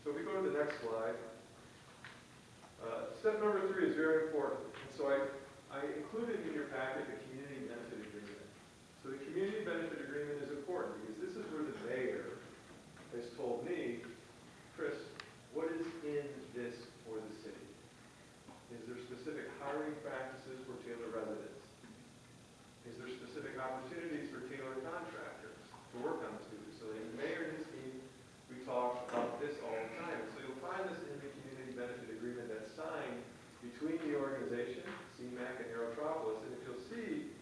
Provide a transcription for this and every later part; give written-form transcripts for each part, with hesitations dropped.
So if we go to the next slide, step number 3 is very important. And so I included in your packet the community benefit agreement. So the community benefit agreement is important because this is where the mayor has told me, Chris, what is in this for the city? Is there specific hiring practices for Taylor residents? Is there specific opportunities for Taylor contractors to work on this new facility? And the mayor and his team, we talk about this all the time. So you'll find this in the community benefit agreement that's signed between the organization, CMAC and Aerotropolis. And if you'll see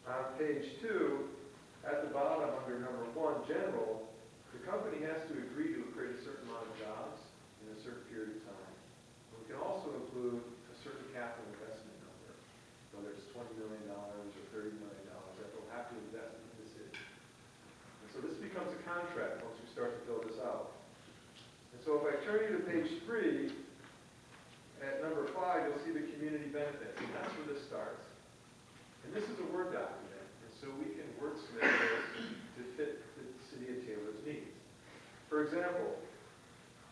on page 2, at the bottom under number 1, general, the company has to agree to create a certain amount of jobs in a certain period of time. We can also include a certain capital investment number, whether it's $20 million or $30 million that they'll have to invest in the city. And so this becomes a contract once we start to fill this out. And so if I turn you to page 3, at number 5, you'll see the community benefits, and that's where this starts. And this is a Word document, and so we can wordsmith this to fit the city of Taylor's needs. For example,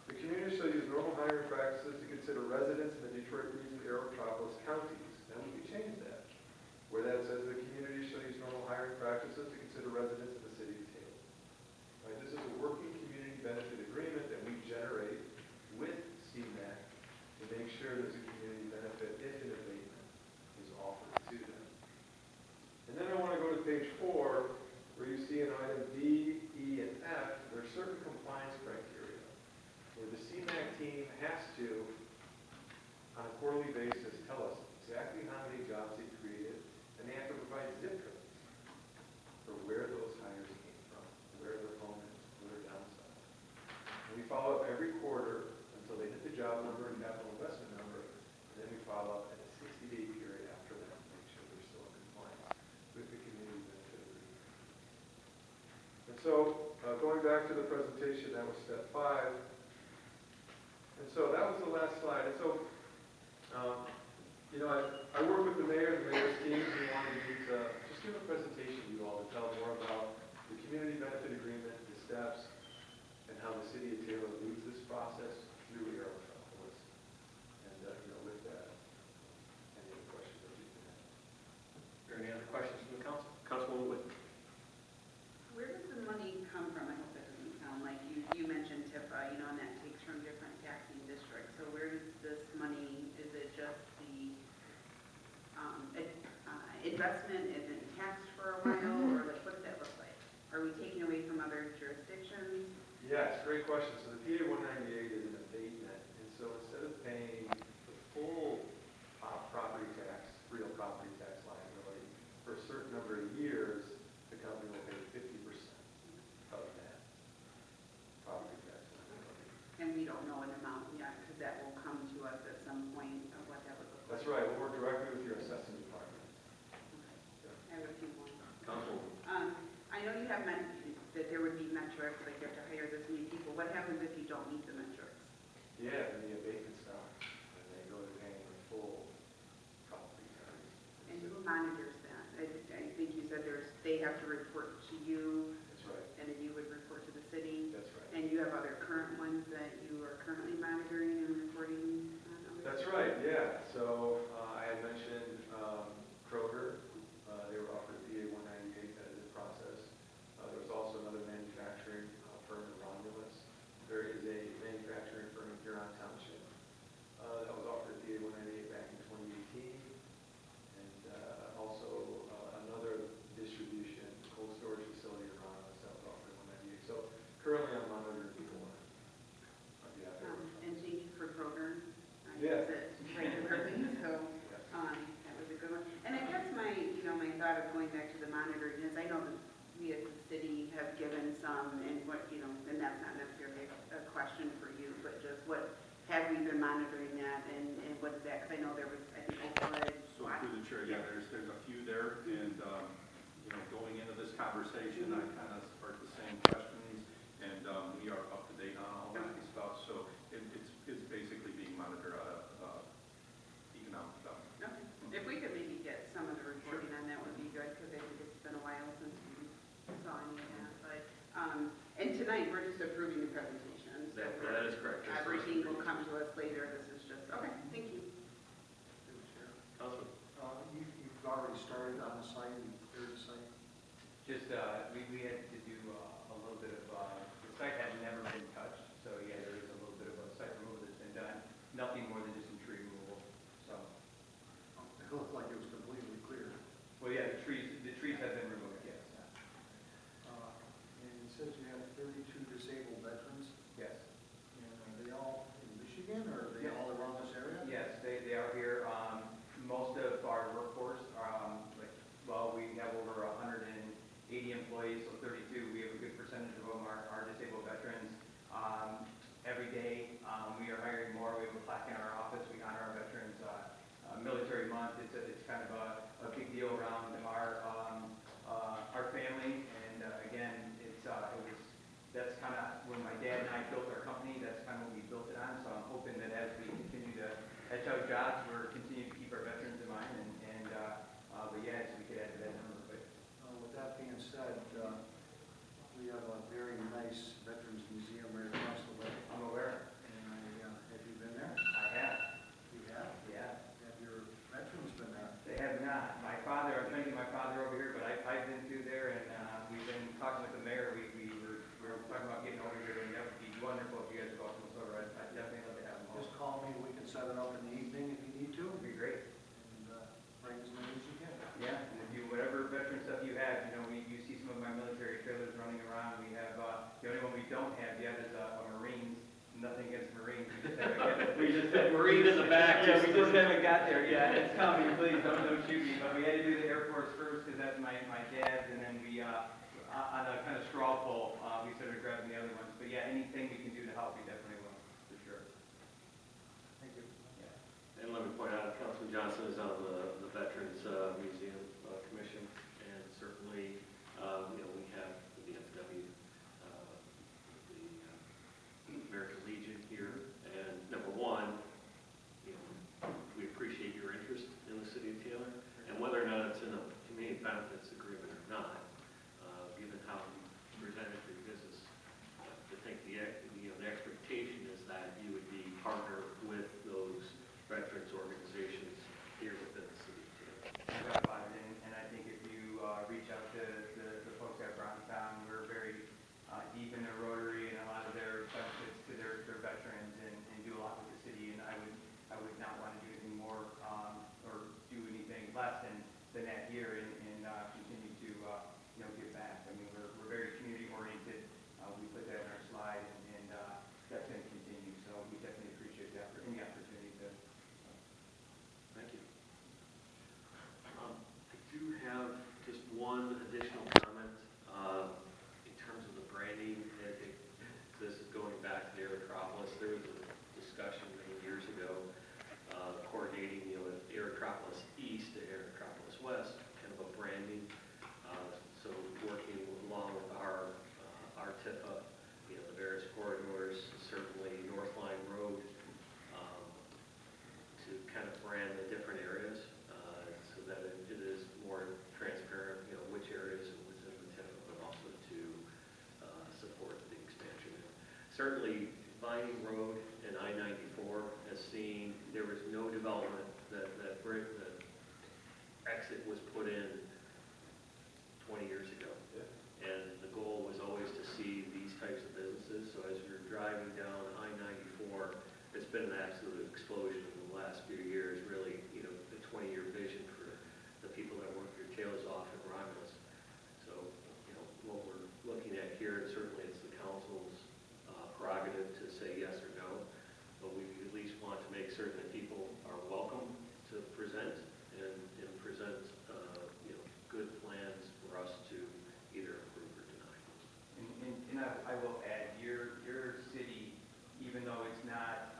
the community shall use normal hiring practices to consider residents in the Detroit region Aerotropolis counties. Now we can change that, where that says the community shall use normal hiring practices to consider residents in the city of Taylor. Right, this is a working community benefit agreement that we generate with CMAC to make sure there's a community benefit if an abatement is offered to them. And then I want to go to page 4, where you see in item D, E, and F, there are certain compliance criteria, where the CMAC team has to, on a quarterly basis, tell us exactly how many jobs they created, and they have to provide zip codes for where those hires came from, where their home is, where they're domiciled. And we follow up every quarter until they hit the job number and capital investment number, and then we follow up in a 60-day period after that to make sure they're still in compliance with the community benefit agreement. And so, going back to the presentation, that was step 5. And so that was the last slide. And so, I work with the mayor and the mayor's team. We wanted me to just give a presentation to you all to tell more about the community benefit agreement, the steps, and how the city of Taylor leads this process through Aerotropolis. And, with that, any other questions that you can have? Are there any other questions from the council? Councilwoman Wood. Where does the money come from? I hope that doesn't sound like you mentioned TIFA, and that takes from different taxing districts. So where does this money, is it just the investment? Is it taxed for a while? Or what does that look like? Are we taking away from other jurisdictions? Yes, great question. So the PA 198 is an abatement. And so instead of paying the full property tax, real property tax liability, for a certain number of years, the company will pay 50% of that property tax liability. And we don't know an amount yet, because that will come to us at some point of what that would look like. That's right. We'll work directly with your assessing department. Okay. I have a few more. Councilwoman. I know you have mentioned that there would be metrics, like you have to hire this many people. What happens if you don't meet the metrics? Yeah, and the abatement stops, and they go to paying the full property tax. And who monitors that? I think you said they have to report to you. That's right. And then you would report to the city. That's right. And you have other current ones that you are currently monitoring and reporting on? That's right, yeah. So I had mentioned Kroger. They were offered PA 198 out of this process. There was also another manufacturing firm in Romulus. There is a manufacturing firm in Huron Township that was offered PA 198 back in 2018. And also another distribution cold storage facility in Romulus that was offered 198. So currently I'm monitoring people on behalf of And thank you for Kroger. I Yeah. use it regularly, so that was a good one. And I guess my thought of going back to the monitoring is I know that we as a city have given some, and and that's not necessarily a question for you, but just what have we been monitoring that, and what is that? Because I know there was, I think, Oakwood. So through the chair, yeah, there's a few there, and going into this conversation, I kind of sparked the same questions, and we are up to date on all that stuff. So it's basically being monitored out of economic development. Okay. If we could maybe get some of the reporting on that would be good, because I think it's been a while since we saw any of that. But and to tonight, we're just approving the presentation. So That is correct. Just first everything will reading. come to us later. This is just, okay, thank you. Councilman? You've already started on the site, you cleared the site? Just, we had to do a little bit of, the site had never been touched, so yeah, there is a little bit of a site removal that's been done. Nothing more than just some tree removal, so. It looked like it was completely clear. Well, yeah, the trees have been removed, yes. And it says you have 32 disabled veterans, Yes. and are they all in Michigan, or are they Yeah. all around this area? Yes, they are here. Most of our workforce, we have over 180 employees, so 32, we have a good percentage of them are disabled veterans. Every day, we are hiring more. We have a plaque in our office. We honor our veterans. Military Month, it's kind of a big deal around our family. And again, that's kind of when my dad and I built our company, that's kind of what we built it on. So I'm hoping that as we continue to edge out jobs, we're continuing to keep our veterans in mind. But yeah, so we could add to that number. But With that being said, we have a very nice Veterans Museum right across the way. I'm aware. And have you been there? I have. You have? Yeah. Have your veterans been there? They have not. My father, I'm thinking my father over here, but I've been through there, and we've been talking with the mayor. We were talking about getting over here, and that would be wonderful if you guys go out to Minnesota. I'd definitely love to have them all. Just call me, we can set it up in the evening if you need to, It'd be great. and bring as many as you can. Yeah, and if you, whatever veteran stuff you have, you see some of my military trailers running around. We have, the only one we don't have yet is a Marines. Nothing against Marines. We just have Marine in the back. Yeah, we just haven't got there yet. It's coming, please, don't shoot me. But we had to do the Air Force first because that's my dad's, and then we, on a kind of straw poll, we started grabbing the other ones. But yeah, anything we can do to help, we definitely will, for sure. Thank you. Yeah. And let me point out, Councilman Johnson is on the Veterans Museum Commission, and certainly, we have the VFW, the American Legion here, and number one, we appreciate your interest in the city of Taylor, and whether or not it's in a community benefits agreement or not, given how you presented your business, I think the expectation is that you would be partner with those veterans organizations here within the city of Taylor. No doubt about it. And I think if you reach out to the folks at Brownstown, we're very deep in their Rotary and a lot of their benefits to their veterans and do a lot with the city. And I would not want to do anything more or do anything less than that here and continue to give back. I mean, we're very community oriented. We put that in our slide and that's going to continue. So we definitely appreciate any opportunity to. Thank you. I do have just one additional comment in terms of the branding. This is going back to the Aerotropolis. There was a discussion many years ago coordinating Aerotropolis East to Aerotropolis West, kind of a branding. So working along with our TIFA, the various corridors, certainly North Line Road, to kind of brand the different areas so that it is more transparent, which areas it was in the TIFA, but also to support the expansion. Certainly, Vining Road and I-94 has seen there was no development that exit was put in 20 years ago. And the goal was always to see these types of businesses. So as you're driving down I-94, it's been an absolute explosion in the last few years, really, the 20-year vision for the people that work their tails off in Romulus. So, what we're looking at here, and certainly it's the council's prerogative to say yes or no, but we at least want to make certain that people are welcome to present and present, good plans for us to either approve or deny. And I will add, your city, even though it's not,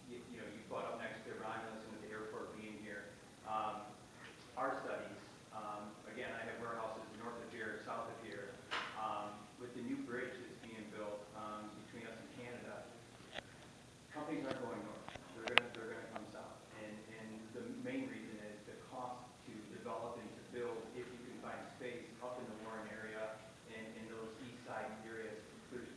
you brought up next to Romulus and with the airport being here, our studies, again, I have warehouses north of here, south of here, with the new bridge that's being built between us and Canada, companies aren't going north. They're gonna come south. And the main reason is the cost to develop and to build, if you can find space up in the Warren area and in those east side areas, there's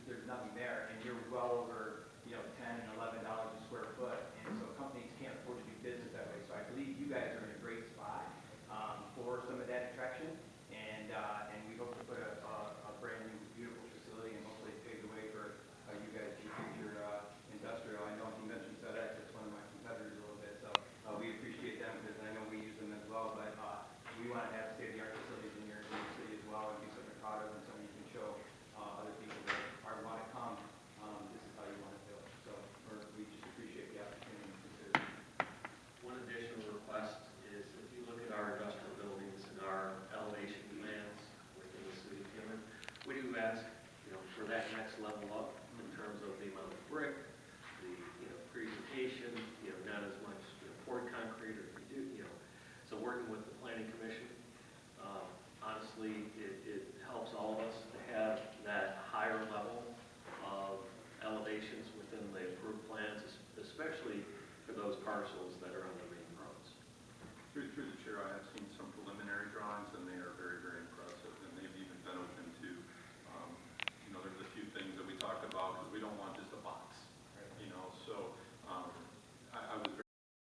those parcels that are on the main roads. Through the chair, I have